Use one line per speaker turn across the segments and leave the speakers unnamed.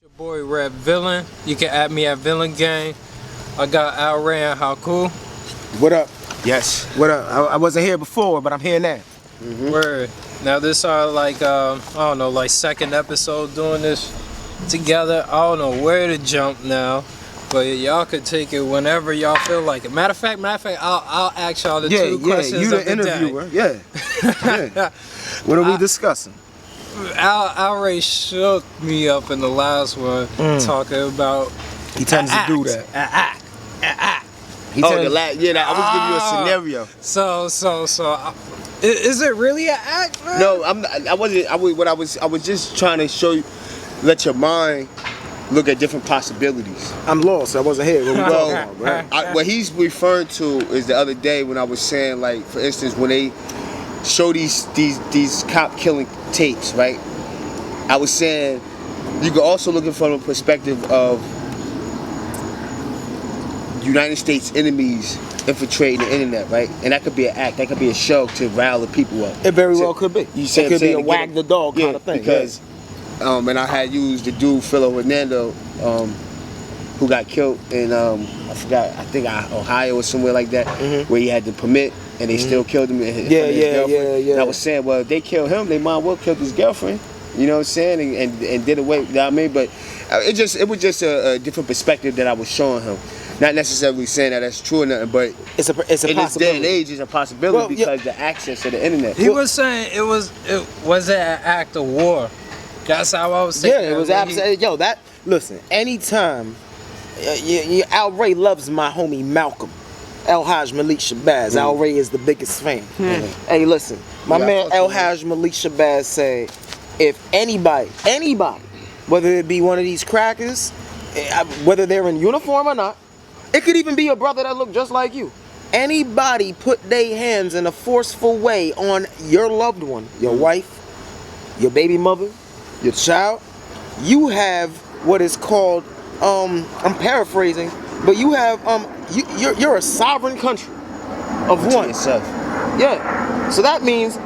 Your boy Red Villain. You can add me at Villain Gang. I got Alre and Hicoup.
What up?
Yes.
What up? I wasn't here before, but I'm here now.
Word. Now this our like I don't know, like second episode doing this together. I don't know where to jump now, but y'all could take it whenever y'all feel like it. Matter of fact, I'll ask y'all the two questions
you the
of the
interviewer.
day.
Yeah. What are we discussing?
Alre shook me up in the last one, talking about
He tends to do that.
I was giving you a scenario.
So, is it really an act, man?
No, I was just trying to show you, let your mind look at different possibilities.
I'm lost. I wasn't here. What we talking about, bro?
What he's referring to is the other day when I was saying, like, for instance, when they show these cop killing tapes, right? I was saying you could also look at it from a perspective of United States enemies infiltrating the internet, right? And that could be an act, that could be a show to rile the people up.
It very well could be.
You see
it could be a wag the dog kind of thing.
Because, and I had used the dude Philo Hernando, who got killed in I think Ohio or somewhere like that, where he had the permit and they still killed him.
Yeah.
And I was saying, well, if they killed him, they might well kill his girlfriend. You know what I'm saying? And did away. You know what I mean? But it was just a different perspective that I was showing him. Not necessarily saying that that's true or nothing, but
it's a
in this day and age, it's a possibility because the access to the internet.
He was saying it was an act of war. That's how I was saying.
Yeah, it was absolutely. Listen, anytime, Alre loves my homie Malcolm. El Haj Malik Shabazz. Alre is the biggest fan. Hey, listen, my man El Haj Malik Shabazz said, if anybody, whether it be one of these crackers, whether they're in uniform or not, it could even be a brother that look just like you. Anybody put their hands in a forceful way on your loved one, your wife, your baby mother, your child, you have what is called, I'm paraphrasing, but you have, you're a sovereign country of one. Yeah. So that means,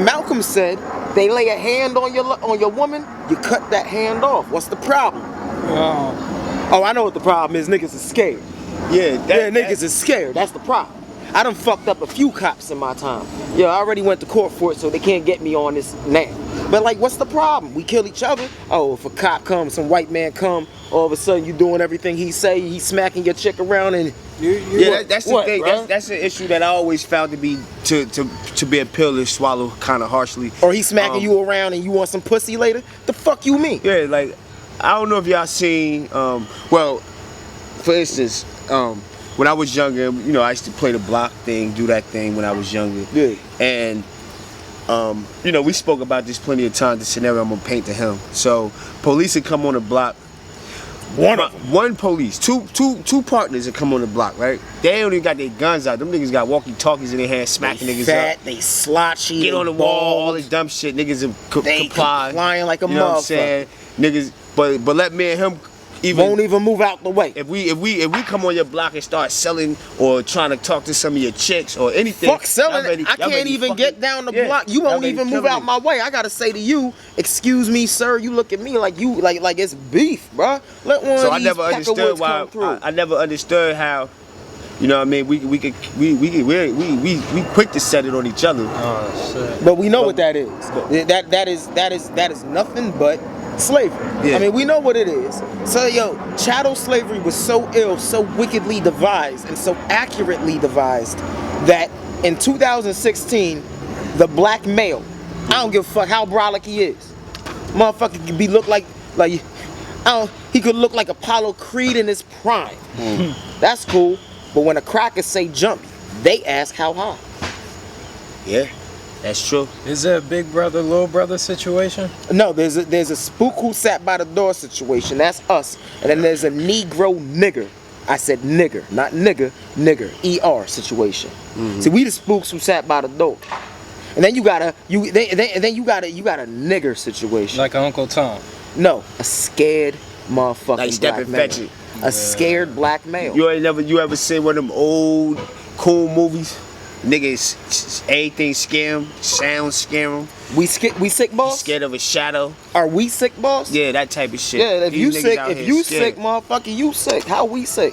Malcolm said, they lay a hand on your woman, you cut that hand off. What's the problem? Oh, I know what the problem is. Niggas is scared. Niggas is scared. That's the problem. I done fucked up a few cops in my time. I already went to court for it, so they can't get me on this now. But like, what's the problem? We kill each other. Oh, if a cop comes, some white man come, all of a sudden you doing everything he say, he's smacking your chick around, and
that's the thing. That's an issue that I always found to be a pill to swallow kind of harshly.
Or he's smacking you around and you want some pussy later. The fuck you mean?
Yeah, like I don't know if y'all seen. Well, for instance, when I was younger, I used to play the block thing, do that thing when I was younger. Yeah. And we spoke about this plenty of times. The scenario I'm gonna paint to him. So police would come on the block. One police, two partners that come on the block, right? They don't even got their guns out. Them niggas got walkie-talkies in their hands, smacking niggas
fat,
up.
They slotchy.
Get on the wall, all this dumb shit. Niggas comply.
Flying like a motherfucker.
You know what I'm saying? Niggas, but let me and him
won't even move out the way.
If we come on your block and start selling or trying to talk to some of your chicks or anything,
fuck selling. I can't even get down the block. You won't even move out my way. I gotta say to you, excuse me, sir. You look at me like you like it's beef, bruh. Let one. So
I never understood why. I never understood how. You know what I mean? We quick to set it on each other.
Oh shit.
But we know what that is. That is nothing but slavery. Yeah. I mean, we know what it is. So chattel slavery was so ill, so wickedly devised, and so accurately devised that in 2016, the black male, I don't give a fuck how brolic he is, motherfucker could be look like he could look like Apollo Creed in his prime. That's cool. But when a cracker say jump, they ask how high.
Yeah. That's true.
Is it a big brother, little brother situation?
No, there's a spook who sat by the door situation. That's us. And then there's a Negro nigger. I said nigger, not nigger, ER situation. See, we the spooks who sat by the door. And then you got a nigger situation.
Like Uncle Tom.
No, a scared motherfucking
like stepping fetching.
A scared black male.
You ever seen one of them old cool movies? Niggas, everything scare them, sounds scare them.
We sick, boss?
Scared of a shadow.
Are we sick, boss?
Yeah, that type of shit.
Yeah, if
These
you
niggas
sick,
out
if
here
you
scared.
sick, motherfucker, you sick. How we sick?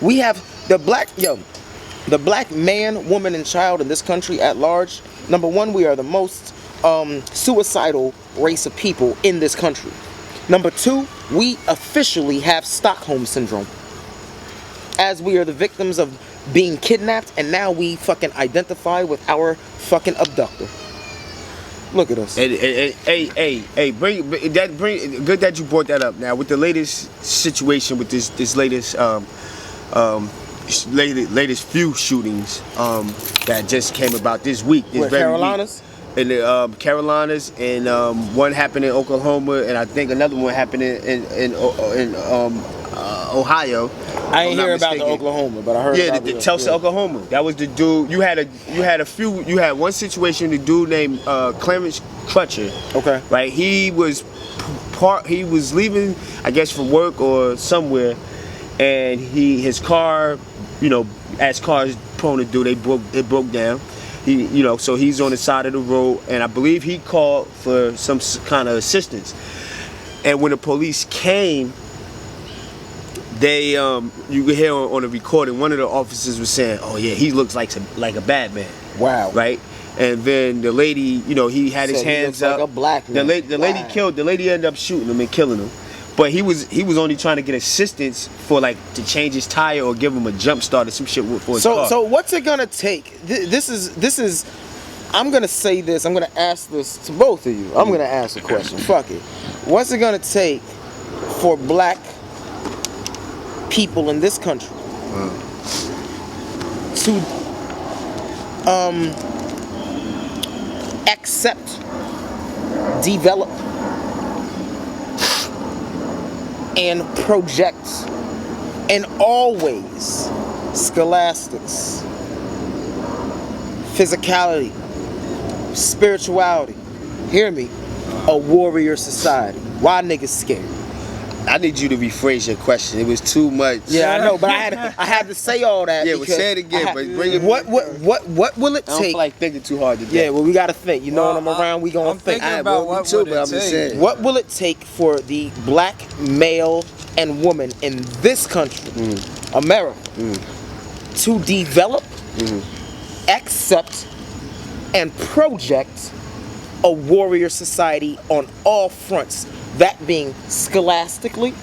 We have the black man, woman, and child in this country at large. Number one, we are the most suicidal race of people in this country. Number two, we officially have Stockholm syndrome, as we are the victims of being kidnapped, and now we fucking identify with our fucking abductor. Look at us.
Hey, bring good that you brought that up. Now with the latest situation with this latest latest few shootings that just came about this week. This very
Carolinas?
Week. In the Carolinas, and one happened in Oklahoma, and I think another one happened in Ohio.
I ain't hear about the Oklahoma, but I heard about
the Tulsa, Oklahoma. That was the dude. You had one situation. The dude named Clarence Crutcher. Okay. Right. He was leaving, I guess, for work or somewhere, and his car, as cars prone to do, it broke down. So he's on the side of the road, and I believe he called for some kind of assistance. And when the police came, they you could hear on the recording, one of the officers was saying, "Oh yeah, he looks like a bad man." Wow. Right. And then the lady, he had his hands up.
Like a black man.
The lady ended up shooting him and killing him. But he was only trying to get assistance for to change his tire or give him a jump start or some shit for his car.
So what's it gonna take? This is. I'm gonna say this. I'm gonna ask this to both of you. I'm gonna ask a question. Fuck it. What's it gonna take for black people in this country to accept, develop, and project, and always scholastics, physicality, spirituality, hear me, a warrior society? Why niggas scared?
I need you to rephrase your question. It was too much.
Yeah, I know, but I had to say all that.
Yeah, well, say it again, but bring it.
What will it take?
I don't feel like thinking too hard today.
Yeah, well, we gotta think. When I'm around, we gonna think.
I'm thinking about what would it take.
What will it take for the black male and woman in this country, America, to develop, accept, and project a warrior society on all fronts? That being scholastically,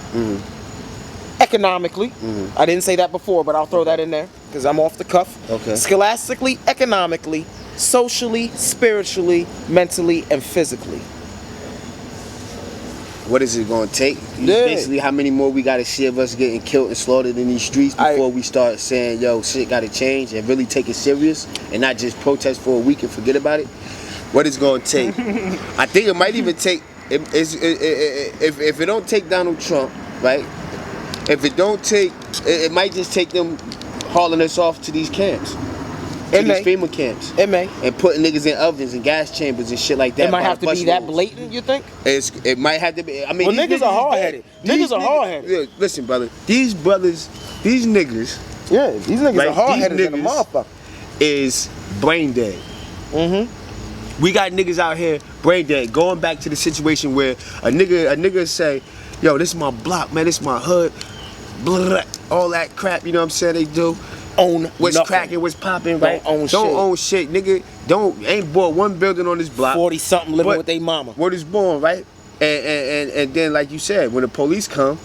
economically. I didn't say that before, but I'll throw that in there because I'm off the cuff. Okay. Scholastically, economically, socially, spiritually, mentally, and physically.
What is it going to take? Basically, how many more we got to see of us getting killed and slaughtered in these streets before we start saying, yo, shit got to change and really take it serious and not just protest for a week and forget about it? What is going to take? I think it might even take, if it don't take Donald Trump, right? If it don't take, it might just take them hauling us off to these camps. These FEMA camps.
It may.
And putting niggas in ovens and gas chambers and shit like that.
It might have to be that blatant, you think?
It might have to be. I mean,
niggas are hard-headed. Niggas are hard-headed.
Yeah, listen, brother. These niggas.
Yeah, these niggas are hard-headed than a motherfucker.
Is brain dead. We got niggas out here brain dead. Going back to the situation where a nigga say, yo, this is my block, man, this is my hood, blah, all that crap, you know what I'm saying they do.
Own
what's
nothing.
Cracking, what's popping, right?
Don't
own shit, nigga. Ain't bought one building on this block.
40-something living with their mama.
Word is born, right? And then like you said, when the police come,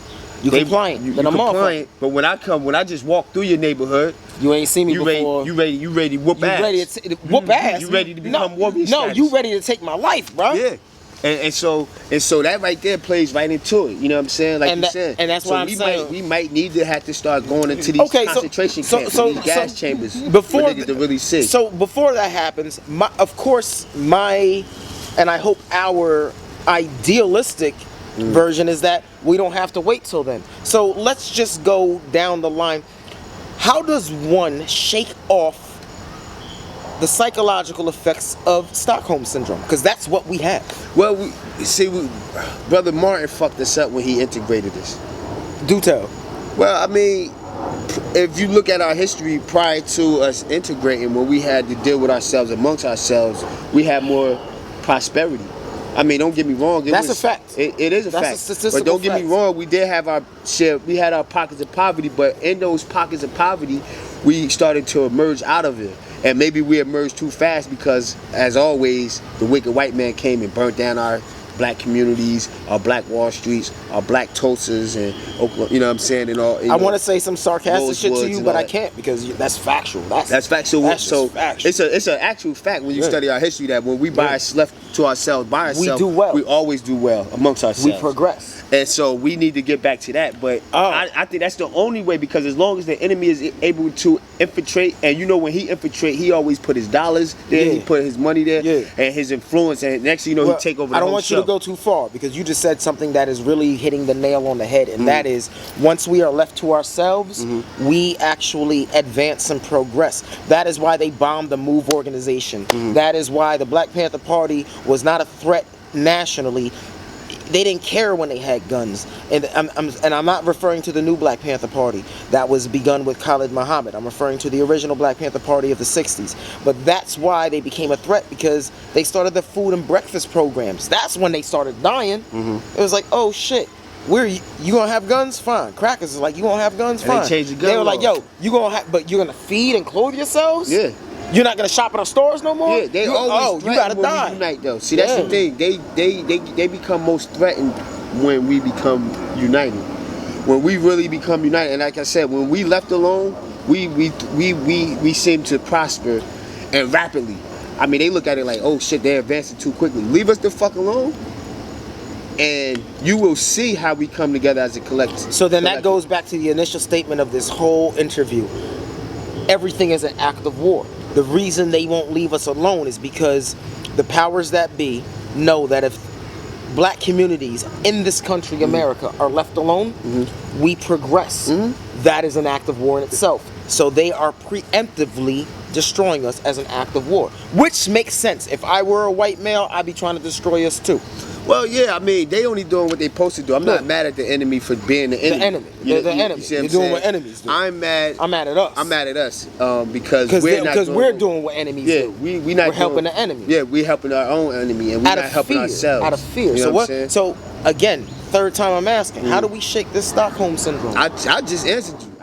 you compliant.
You compliant. But when I just walk through your neighborhood,
you ain't seen me before.
You ready to whoop ass.
Ready to whoop ass.
You ready to become warrior status.
No, you ready to take my life, bro.
Yeah. And so that right there plays right into it. You know what I'm saying? Like you said.
And that's why I'm saying
we might need to have to start going into these concentration camps, these gas chambers
before
for niggas to really see.
So before that happens, of course, and I hope our idealistic version is that we don't have to wait till then. So let's just go down the line. How does one shake off the psychological effects of Stockholm syndrome? Because that's what we have.
Well, Brother Martin fucked us up when he integrated this.
Do tell.
Well, I mean, if you look at our history prior to us integrating, when we had to deal with ourselves amongst ourselves, we had more prosperity. I mean, don't get me wrong.
That's a fact.
It is a
That's
fact.
a statistical
But don't get me
fact.
wrong. We did have our share. We had our pockets of poverty, but in those pockets of poverty, we started to emerge out of it. And maybe we emerged too fast because, as always, the wicked white man came and burnt down our black communities, our black Wall Streets, our black Tulsas, and Oklahoma, you know what I'm saying? And all.
I want to say some sarcastic shit to
Rosewoods
you,
and
but
all
I
that.
can't because that's factual. That's
fact. So,
that's
so
just factual.
it's an actual fact when you
Yeah.
study our history that when we left to ourselves by ourselves,
do well.
we always do well amongst ourselves.
We progress.
And so we need to get back to that. But I think that's the only way, because as long as the enemy is able to infiltrate, and you know when he infiltrate, he always put his dollars there, he put his money there, and his influence, and next thing you know, he take over the
I don't
whole
want
show.
you to go too far because you just said something that is really hitting the nail on the head, and that is once we are left to ourselves, we actually advance and progress. That is why they bombed the MOVE organization. That is why the Black Panther Party was not a threat nationally. They didn't care when they had guns, and I'm not referring to the new Black Panther Party that was begun with Khalid Muhammad. I'm referring to the original Black Panther Party of the 60s. But that's why they became a threat, because they started the food and breakfast programs. That's when they started dying. It was like, oh shit, you gonna have guns? Fine. Crackers is like, you gonna have guns?
And they
Fine.
changed the gun
They were like,
law.
yo, you gonna have, but you're gonna feed and clothe yourselves?
Yeah.
You're not gonna shop at our stores no more?
Yeah, they always
you gotta
threaten when
die.
we unite, though. See, that's the thing. They become most threatened when we become united. When we really become united, and like I said, when we left alone, we seem to prosper, and rapidly. I mean, they look at it like, oh shit, they're advancing too quickly. Leave us the fuck alone, and you will see how we come together as a collective.
So then that goes back to the initial statement of this whole interview. Everything is an act of war. The reason they won't leave us alone is because the powers that be know that if black communities in this country, America, are left alone, we progress. That is an act of war in itself. So they are preemptively destroying us as an act of war, which makes sense. If I were a white male, I'd be trying to destroy us too.
Well, yeah, I mean, they only doing what they supposed to do. I'm not mad at the enemy for being the enemy.
The enemy. They're the enemy.
see
You're
I'm
doing
saying?
what enemies do.
I'm mad
at us.
I'm mad at us because
we're doing what enemies do.
we not
we're helping the enemy.
Yeah, we're helping our own enemy, and we're not helping ourselves.
Out of fear.
You know
So
what I'm saying?
So again, third time I'm asking, how do we shake this Stockholm syndrome?
I just answered you.